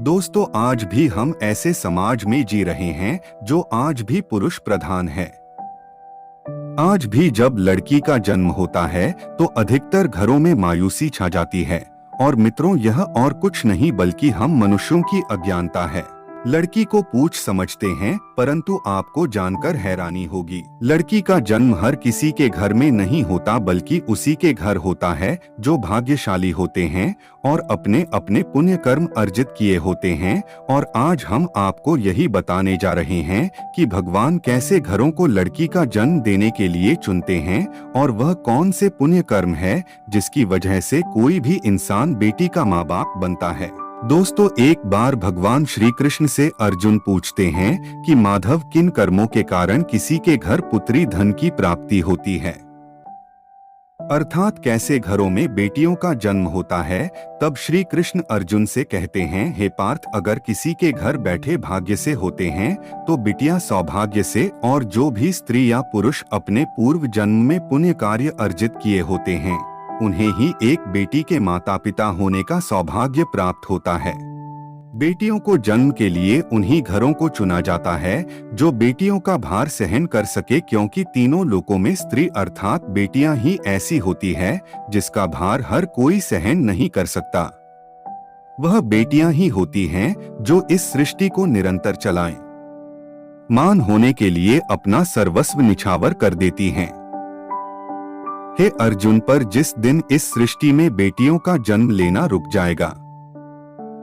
दोस्तों, आज भी हम ऐसे समाज में जी रहे हैं जो आज भी पुरुष प्रधान है। आज भी जब लड़की का जन्म होता है तो अधिकतर घरों में मायूसी छा जाती है। और मित्रों, यह और कुछ नहीं बल्कि हम मनुष्यों की अज्ञानता है। लड़की को पूछ समझते हैं, परंतु आपको जानकर हैरानी होगी, लड़की का जन्म हर किसी के घर में नहीं होता, बल्कि उसी के घर होता है जो भाग्यशाली होते हैं और अपने अपने पुण्य कर्म अर्जित किए होते हैं। और आज हम आपको यही बताने जा रहे हैं कि भगवान कैसे घरों को लड़की का जन्म देने के लिए चुनते हैं और वह कौन से पुण्य कर्म है जिसकी वजह से कोई भी इंसान बेटी का माँ बाप बनता है। दोस्तों, एक बार भगवान श्री कृष्ण से अर्जुन पूछते हैं कि माधव, किन कर्मों के कारण किसी के घर पुत्री धन की प्राप्ति होती है, अर्थात कैसे घरों में बेटियों का जन्म होता है। तब श्री कृष्ण अर्जुन से कहते हैं, हे पार्थ, अगर किसी के घर बैठे भाग्य से होते हैं तो बिटिया सौभाग्य से, और जो भी स्त्री या पुरुष अपने पूर्व जन्म में पुण्य कार्य अर्जित किए होते हैं उन्हें ही एक बेटी के माता पिता होने का सौभाग्य प्राप्त होता है। बेटियों को जन्म के लिए उन्हीं घरों को चुना जाता है जो बेटियों का भार सहन कर सके, क्योंकि तीनों लोकों में स्त्री अर्थात बेटियां ही ऐसी होती है जिसका भार हर कोई सहन नहीं कर सकता। वह बेटियां ही होती हैं जो इस सृष्टि को निरंतर चलाएं, मान होने के लिए अपना सर्वस्व निछावर कर देती हैं। हे अर्जुन, पर जिस दिन इस सृष्टि में बेटियों का जन्म लेना रुक जाएगा,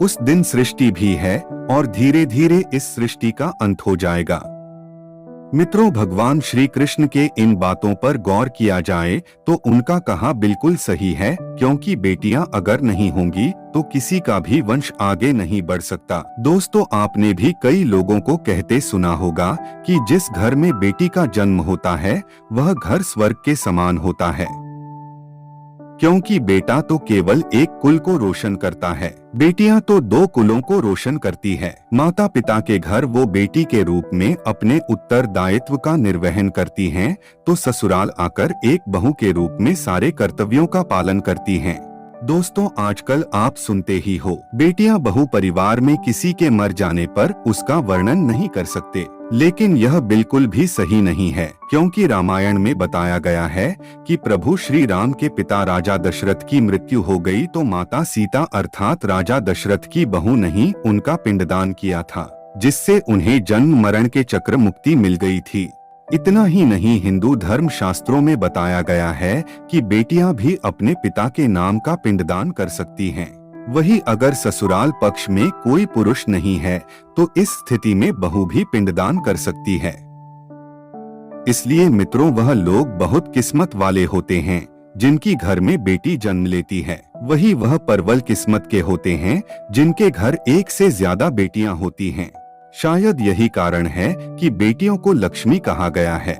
उस दिन सृष्टि भी है और धीरे धीरे इस सृष्टि का अंत हो जाएगा। मित्रों, भगवान श्री कृष्ण के इन बातों पर गौर किया जाए तो उनका कहा बिल्कुल सही है, क्योंकि बेटियां अगर नहीं होंगी तो किसी का भी वंश आगे नहीं बढ़ सकता। दोस्तों, आपने भी कई लोगों को कहते सुना होगा कि जिस घर में बेटी का जन्म होता है वह घर स्वर्ग के समान होता है, क्योंकि बेटा तो केवल एक कुल को रोशन करता है, बेटियां तो दो कुलों को रोशन करती है। माता पिता के घर वो बेटी के रूप में अपने उत्तरदायित्व का निर्वहन करती हैं, तो ससुराल आकर एक बहू के रूप में सारे कर्तव्यों का पालन करती हैं। दोस्तों, आजकल आप सुनते ही हो, बेटियां बहू परिवार में किसी के मर जाने पर उसका वर्णन नहीं कर सकते, लेकिन यह बिल्कुल भी सही नहीं है, क्योंकि रामायण में बताया गया है कि प्रभु श्री राम के पिता राजा दशरथ की मृत्यु हो गई तो माता सीता अर्थात राजा दशरथ की बहू नहीं उनका पिंडदान किया था, जिससे उन्हें जन्म मरण के चक्र मुक्ति मिल गई थी। इतना ही नहीं, हिंदू धर्म शास्त्रों में बताया गया है कि बेटियां भी अपने पिता के नाम का पिंडदान कर सकती हैं। वही अगर ससुराल पक्ष में कोई पुरुष नहीं है तो इस स्थिति में बहू भी पिंडदान कर सकती है। इसलिए मित्रों, वह लोग बहुत किस्मत वाले होते हैं जिनकी घर में बेटी जन्म लेती है। वही वह परवल किस्मत के होते हैं जिनके घर एक से ज्यादा बेटियां होती हैं। शायद यही कारण है कि बेटियों को लक्ष्मी कहा गया है।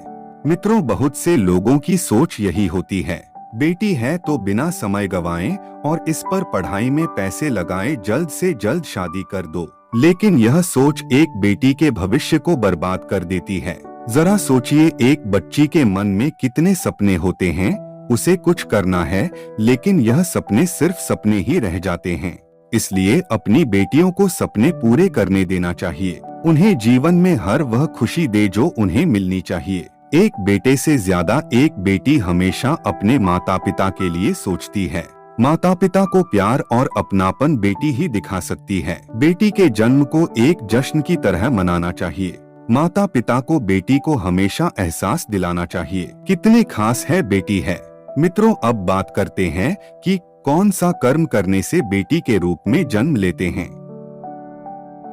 मित्रों, बहुत से लोगों की सोच यही होती है, बेटी है तो बिना समय गवाएं और इस पर पढ़ाई में पैसे लगाएं, जल्द से जल्द शादी कर दो। लेकिन यह सोच एक बेटी के भविष्य को बर्बाद कर देती है। जरा सोचिए, एक बच्ची के मन में कितने सपने होते हैं, उसे कुछ करना है लेकिन यह सपने सिर्फ सपने ही रह जाते हैं। इसलिए अपनी बेटियों को सपने पूरे करने देना चाहिए, उन्हें जीवन में हर वह खुशी दे जो उन्हें मिलनी चाहिए। एक बेटे से ज्यादा एक बेटी हमेशा अपने माता पिता के लिए सोचती है। माता पिता को प्यार और अपनापन बेटी ही दिखा सकती है। बेटी के जन्म को एक जश्न की तरह मनाना चाहिए। माता पिता को बेटी को हमेशा एहसास दिलाना चाहिए कितनी खास है बेटी है। मित्रों, अब बात करते हैं कि कौन सा कर्म करने से बेटी के रूप में जन्म लेते हैं।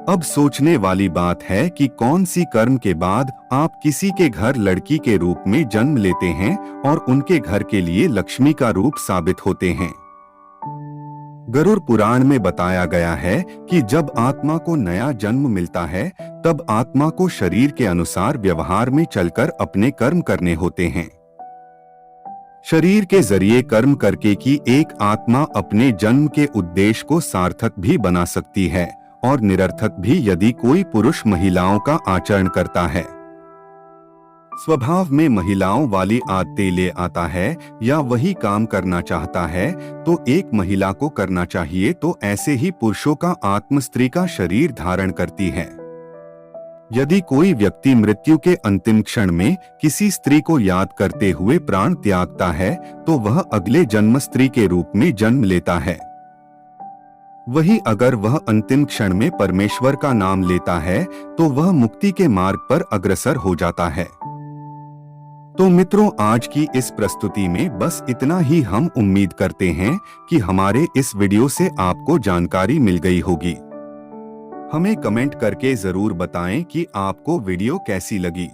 अब सोचने वाली बात है कि कौन सी कर्म के बाद आप किसी के घर लड़की के रूप में जन्म लेते हैं और उनके घर के लिए लक्ष्मी का रूप साबित होते हैं। गरुड़ पुराण में बताया गया है कि जब आत्मा को नया जन्म मिलता है तब आत्मा को शरीर के अनुसार व्यवहार में चलकर अपने कर्म करने होते हैं। शरीर के जरिए कर्म करके की एक आत्मा अपने जन्म के उद्देश्य को सार्थक भी बना सकती है और निरर्थक भी, यदि कोई पुरुष महिलाओं का आचरण करता है। स्वभाव में महिलाओं वाली आदतें ले आता है या वही काम करना चाहता है तो एक महिला को करना चाहिए, तो ऐसे ही पुरुषों का आत्म स्त्री का शरीर धारण करती है। यदि कोई व्यक्ति मृत्यु के अंतिम क्षण में किसी स्त्री को याद करते हुए प्राण त्यागता है तो वह अगले जन्म स्त्री के रूप में जन्म लेता है। वही अगर वह अंतिम क्षण में परमेश्वर का नाम लेता है तो वह मुक्ति के मार्ग पर अग्रसर हो जाता है। तो मित्रों, आज की इस प्रस्तुति में बस इतना ही। हम उम्मीद करते हैं कि हमारे इस वीडियो से आपको जानकारी मिल गई होगी। हमें कमेंट करके जरूर बताएं कि आपको वीडियो कैसी लगी।